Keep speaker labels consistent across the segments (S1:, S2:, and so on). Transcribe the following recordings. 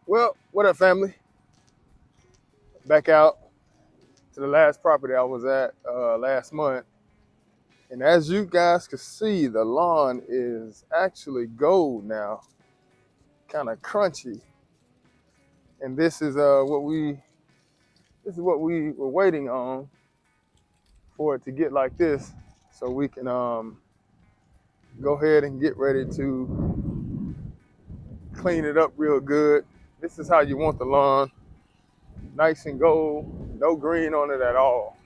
S1: Well, what up, family? Back out to the last property I was at last month. And as you guys can see, the lawn is actually gold now, kind of crunchy. And this is what we were waiting on for it to get like this, so we can go ahead and get ready to clean it up real good. This is how you want the lawn, nice and gold, no green on it at all.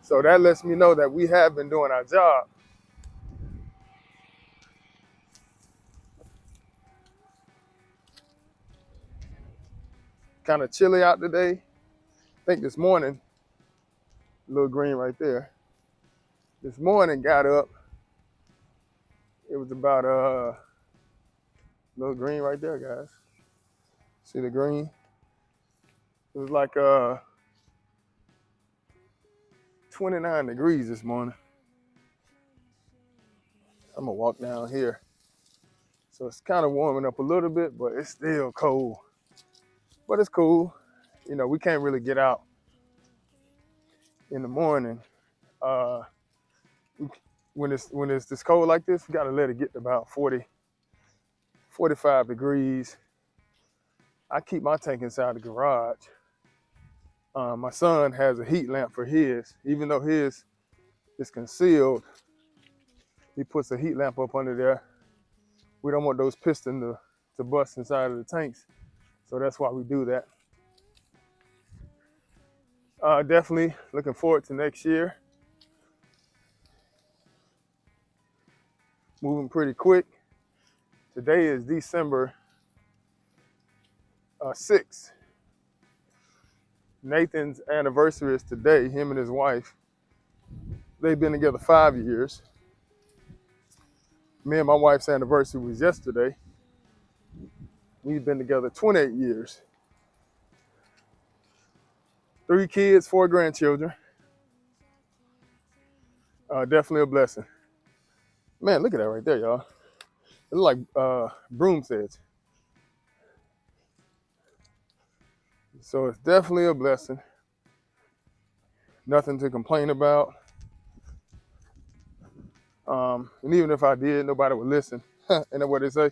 S1: So that lets me know that we have been doing our job. Kind of chilly out today. I think this morning, a little green right there. This morning got up, it was about a little green right there, guys. See the green? It was like 29 degrees this morning. I'm gonna walk down here. So it's kind of warming up a little bit, but it's still cold. But it's cool. You know, we can't really get out in the morning. Uh, when it's this cold like this, we gotta let it get to about 40, 45 degrees. I keep my tank inside the garage. My son has a heat lamp for his. Even though his is concealed, he puts a heat lamp up under there. We don't want those pistons to bust inside of the tanks. So that's why we do that. Definitely looking forward to next year. Moving pretty quick. Today is December 6th. Nathan's anniversary is today, him and his wife. They've been together 5 years. Me and my wife's anniversary was yesterday. We've been together 28 years. 3 kids, 4 grandchildren. Definitely a blessing. Man, look at that right there, y'all. It looks like broom sedge. So it's definitely a blessing. Nothing to complain about. And even if I did, nobody would listen. Ain't that what they say?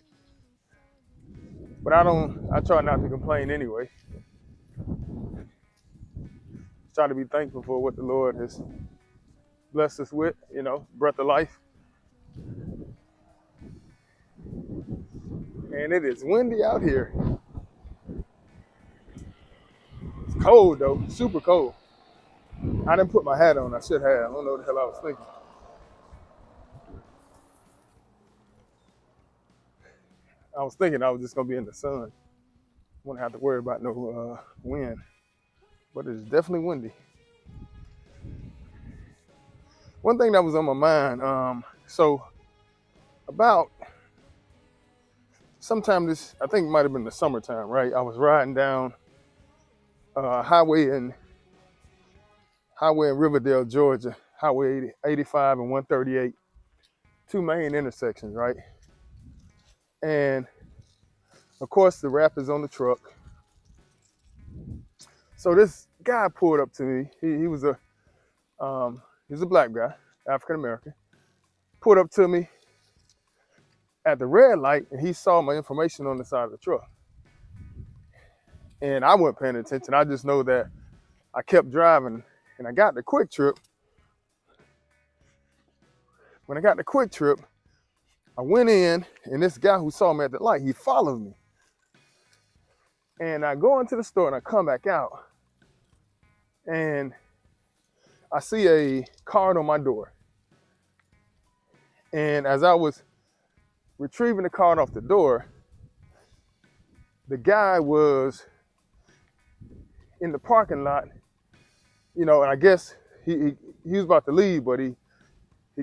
S1: But I try not to complain anyway. Try to be thankful for what the Lord has blessed us with, you know, breath of life. And it is windy out here. It's cold though, super cold. I didn't put my hat on, I should have. I don't know what the hell I was thinking. I was thinking I was just gonna be in the sun. Wouldn't have to worry about no wind. But it's definitely windy. One thing that was on my mind, so about sometime this, I think it might have been the summertime, right? I was riding down highway in Riverdale, Georgia, Highway 85 and 138, 2 main intersections, right? And of course, the wrap is on the truck. So this guy pulled up to me. He was a black guy, African American. Pulled up to me at the red light, and he saw my information on the side of the truck. And I wasn't paying attention. I just know that I kept driving, and I got the quick trip. When I got the quick trip, I went in, and this guy who saw me at the light, he followed me. And I go into the store, and I come back out, and I see a card on my door. And as I was retrieving the card off the door, the guy was in the parking lot, you know, and I guess he was about to leave, but he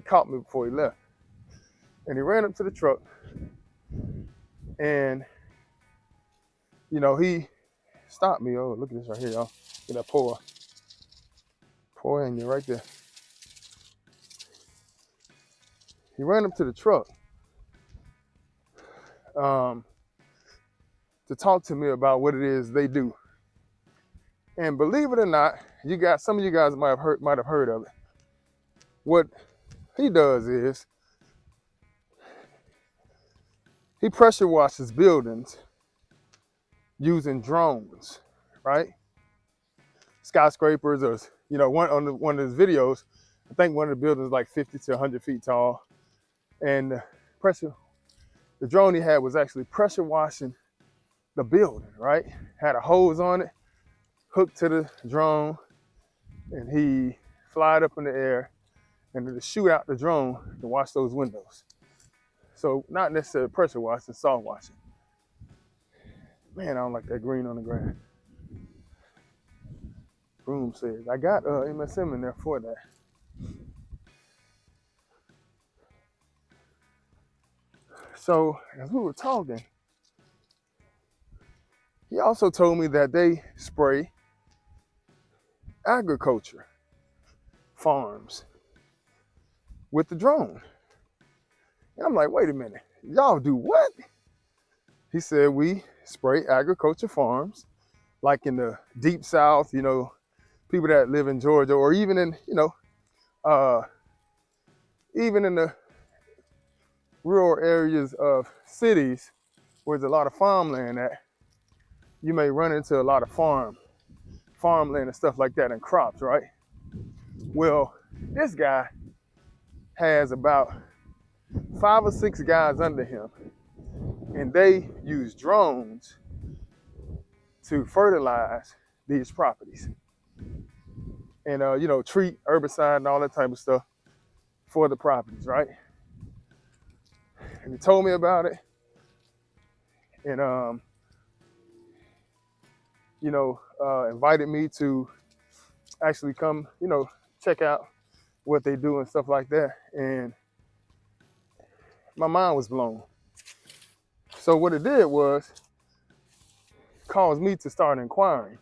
S1: caught me before he left. And he ran up to the truck, and, you know, he stopped me. Oh, look at this right here, y'all. Get that pour in you right there. He ran up to the truck. to talk to me about what it is they do. And believe it or not, some of you guys might have heard of it. What he does is he pressure washes buildings using drones, right? Skyscrapers, or one of his videos, I think one of the buildings is like 50 to 100 feet tall, and the drone he had was actually pressure washing the building, right? Had a hose on it, hooked to the drone, and he flied up in the air and to shoot out the drone to wash those windows. So not necessarily pressure washing, soft washing. Man, I don't like that green on the ground. Broom says, I got MSM in there for that. So as we were talking, he also told me that they spray agriculture farms with the drone. And I'm like, wait a minute, y'all do what? He said, we spray agriculture farms, like in the deep South, people that live in Georgia, or even in, even in the rural areas of cities where there's a lot of farmland at, you may run into a lot of farmland and stuff like that and crops, right? Well, this guy has about 5 or 6 guys under him, and they use drones to fertilize these properties and treat herbicide and all that type of stuff for the properties, right? And he told me about it, and invited me to actually come, check out what they do and stuff like that. And my mind was blown. So what it did was caused me to start inquiring.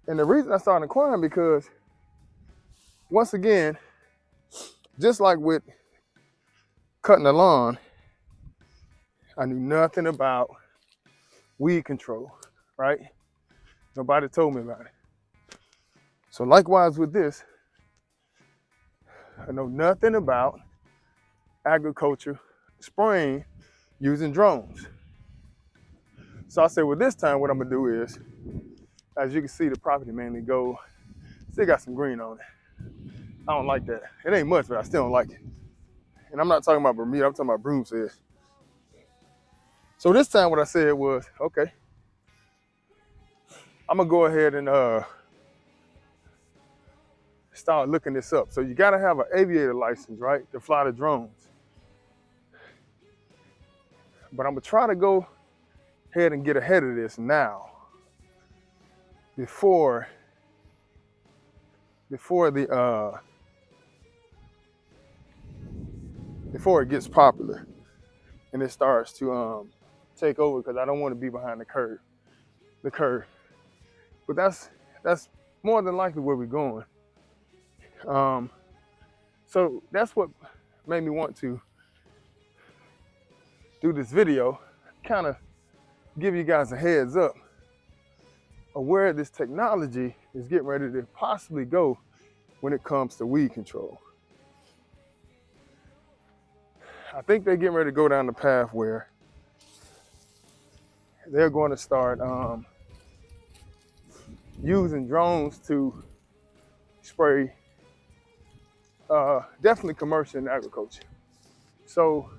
S1: And the reason I started inquiring because, once again, just like with cutting the lawn, I knew nothing about weed control, right? Nobody told me about it. So likewise with this, I know nothing about agriculture spraying using drones. So I said, well, this time what I'm gonna do is, as you can see, the property mainly gold, still got some green on it. I don't like that. It ain't much, but I still don't like it. And I'm not talking about Bermuda, I'm talking about broom says. So this time what I said was, okay, I'm gonna go ahead and start looking this up. So you gotta have an aviator license, right, to fly the drones. But I'm gonna try to go ahead and get ahead of this now, before it gets popular and it starts to take over, because I don't want to be behind the curve. But that's more than likely where we're going. So that's what made me want to do this video, kind of give you guys a heads up of where this technology is getting ready to possibly go when it comes to weed control. I think they're getting ready to go down the path where they're going to start using drones to spray definitely commercial and agriculture. So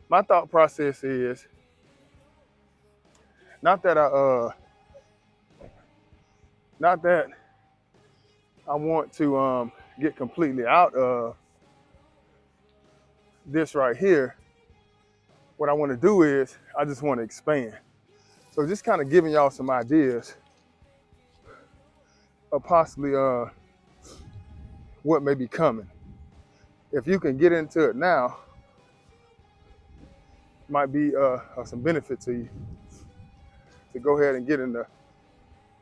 S1: my thought process is, not that I want to get completely out of this right here. What I want to do is, I just want to expand. So just kind of giving y'all some ideas of possibly what may be coming. If you can get into it now, might be of some benefit to you to go ahead and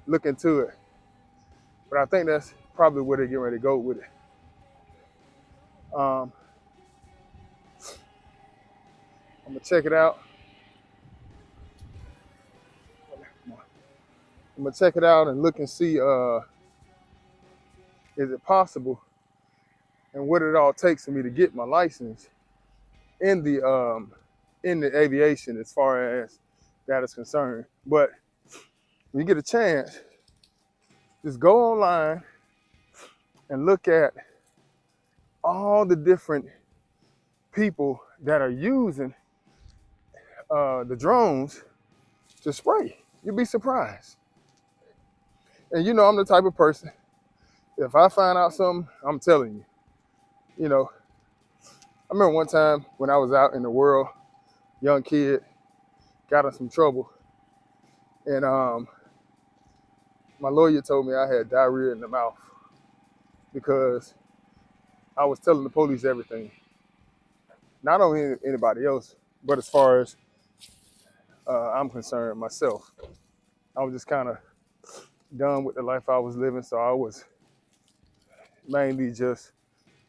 S1: look into it. But I think that's probably where they're getting ready to go with it. I'm gonna check it out. I'm gonna check it out and look and see is it possible and what it all takes for me to get my license in the aviation as far as that is concerned. But when you get a chance, just go online and look at all the different people that are using the drones to spray. You'll be surprised. And you know, I'm the type of person, if I find out something, I'm telling you. You know, I remember one time when I was out in the world, young kid, got in some trouble. And my lawyer told me I had diarrhea in the mouth because I was telling the police everything. Not only anybody else, but as far as I'm concerned, myself. I was just kind of done with the life I was living, so I was mainly just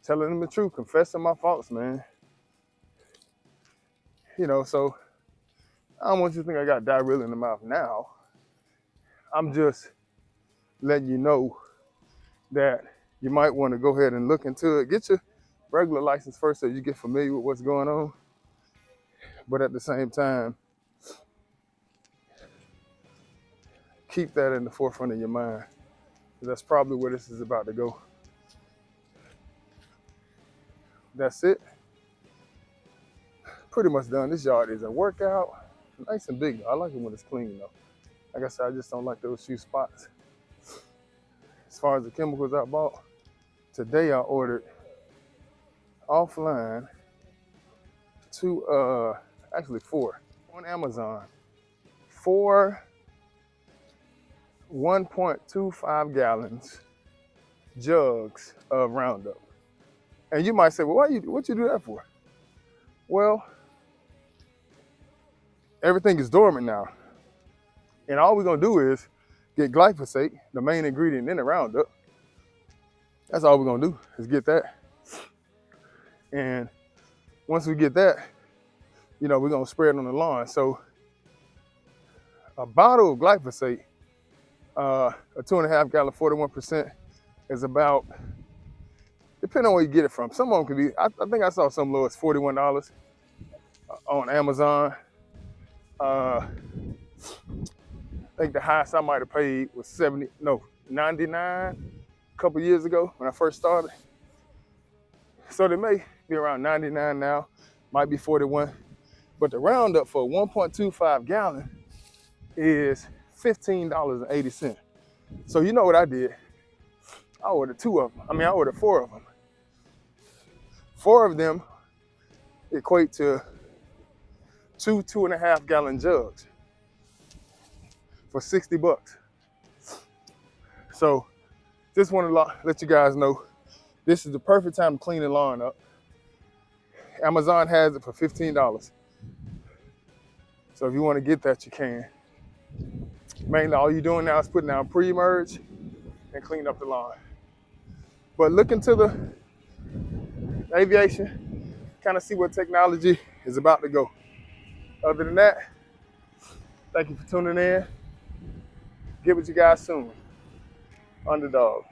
S1: telling them the truth, confessing my faults, man. You know, so I don't want you to think I got diarrhea in the mouth now. I'm just letting you know that you might want to go ahead and look into it. Get your regular license first so you get familiar with what's going on. But at the same time, keep that in the forefront of your mind. That's probably where this is about to go. That's it. Pretty much done. This yard is a workout. Nice and big. I like it when it's clean though. Like I said, I just don't like those few spots. As far as the chemicals I bought, today I ordered offline actually 4 on Amazon. 4 1.25 gallons jugs of Roundup. And you might say, well, what you do that for? Well, everything is dormant now. And all we're gonna do is get glyphosate, the main ingredient in the Roundup. That's all we're gonna do is get that. And once we get that, you know, we're gonna spray it on the lawn. So a bottle of glyphosate, a 2.5 gallon, 41% is about, depending on where you get it from. Some of them can be, I think I saw some low as $41 on Amazon. I think the highest I might have paid was 99 a couple years ago when I first started. So they may be around 99 now, might be 41. But the Roundup for 1.25 gallon is $15.80. So you know what I did? I ordered 2 of them. I ordered 4 of them. 4 of them equate to 2.5 gallon jugs for $60. So just want to let you guys know this is the perfect time to clean the lawn up. Amazon has it for $15. So if you want to get that, you can. Mainly all you're doing now is putting down pre-emerge and clean up the lawn. But look into the aviation, kind of see where technology is about to go. Other than that, thank you for tuning in. Get with you guys soon. Underdog.